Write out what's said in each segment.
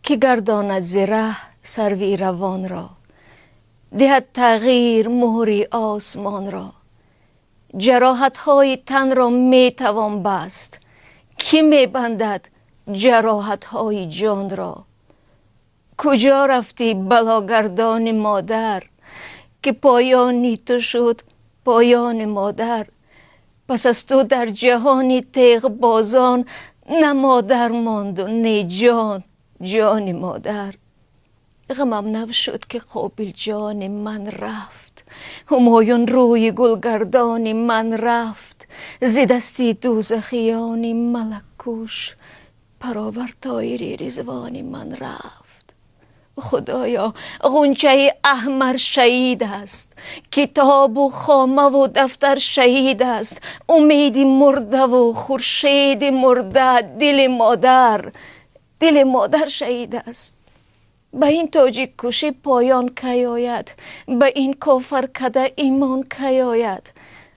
که گرداند ز ره سروی روان را، دهد تغییر مهری آسمان را. جراحت های تن را می توان بست، کی می بندد جراحت های جان را. کجا رفتی بلاگردان مادر، که پایانی تو شد پایان مادر. پس از تو در جهانی تیغ بازان، نه مادر ماند و نه جان جان مادر. غمم نشد که قابل جان من رفت، همایون روی گلگردان من رفت. ز دستی دوزخیان ملک کوش، پراور طایر رضوان من رفت. خدایا غنچه احمر شهید است، کتاب و خامه و دفتر شهید است. امیدی مرده و خورشید مرده، دل مادر شهید است. به این تاجیک کشی پایان کی آید، به این کافر کده ایمان کی آید.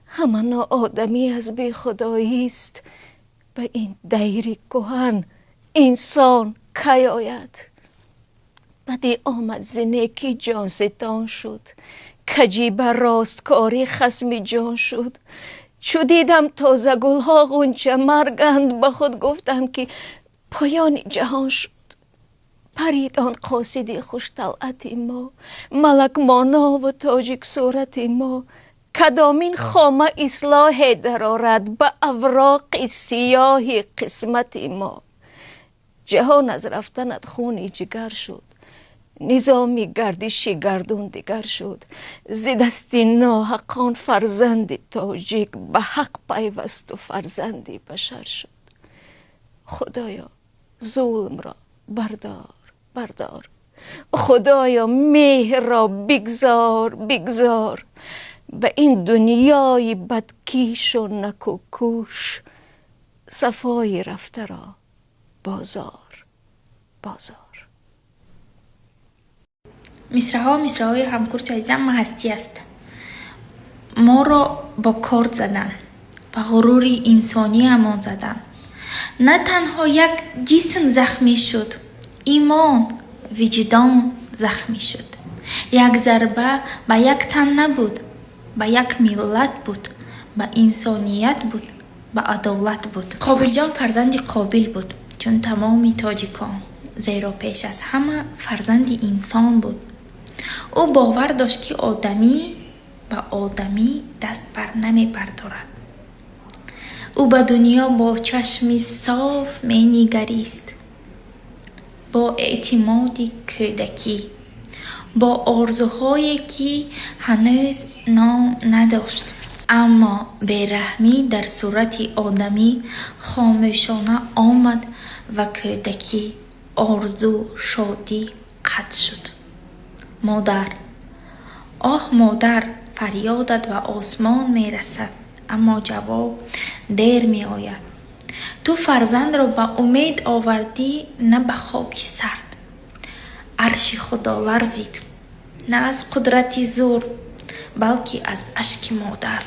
همه ناآدمی از بی خدایی است، به این دیر کهن انسان کی آید. بدی آمد ز نیکی جان ستان شد، کجی بر راستکاری خصم جان شد. چو دیدم تازه گلها غنچه مرگند، به خود گفتم که پایان جهان شد. پرید آن قاصد خوش طلعت ما، ملک مانا و تاجیک صورت ما. کدامین خامه اصلاح درآرد، به اوراق سیاه قسمت ما. جهان از رفتنت خون جگر شد، نظامی گردش گردون دیگر شد. ز دست ناحقان فرزند تاجیک، به حق پیوست و فرزندی بشر شد. خدایا ظلم را بردار، خدایا مهر را بگذار. به این دنیای بدکیش و نکوکوش، صفای رفته را بازار. مصرع‌های همکورچ عزیزم ما هستی است. ما را با کارد زدن و غرور انسانی امان زدن. نه تنها یک جسم زخمی شد، ایمان وجدان زخمی شد. یک ضربه به یک تن نبود، به یک ملت بود، به انسانیت بود، به عدالت بود. قابل جان فرزند قابل بود، چون تمام تاجیکان، زیرا پیش از همه فرزند انسان بود. او باور داشت که آدمی به آدمی دست بر نمی بردارد. او به دنیا با چشمی صاف می نگریست، با اعتمادی کودکی، با آرزوهایی که هنوز نام نداشت. اما بیرحمی در صورت آدمی خاموشانه آمد و کودکی، آرزو، شادی قطع شد. مادر، آه مادر، فریادت به آسمان می رسد، اما جواب دیر می آید. تو فرزند را به امید آوردی، نه به خاک سرد. عرش خدا لرزید، نه از قدرت زور، بلکه از اشک مادر.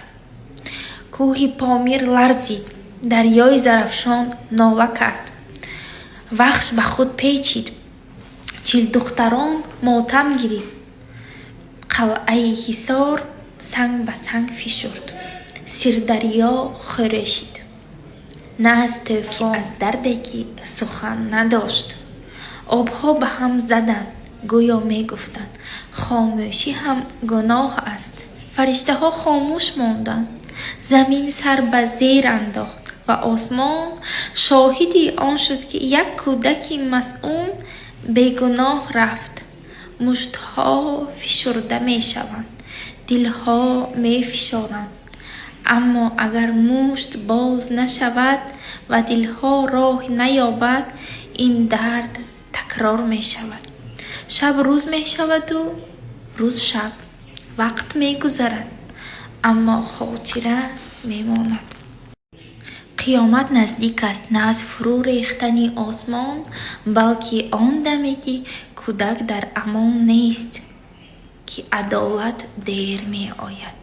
کوه پامیر لرزید، دریای زرافشان ناله کرد. وحش به خود پیچید، 40 دختران ماتم گرفت. قلعه حصار سنگ به سنگ فشرد، سردریا خورشید. نه از طوفان، از دردی که سخن نداشت. آبها به هم زدند، گویا می گفتند خاموشی هم گناه است. فرشته ها خاموش ماندند، زمین سر به زیر انداخت و آسمان شاهدی آن شد که یک کودک مسئوم بیگناه رفت. مشتها فشرده می شوند، دلها می فشارند. اما اگر مشت باز نشود و دلها راه نیابد، این درد تکرار می شود. شب روز می شود و روز شب. وقت می گذرد، اما خاطره می ماند. قیامت نزدیک است، نه از فرو ریختن آسمان، بلکه آن دمی که کودک در امان نیست، که عدالت دیر می آید.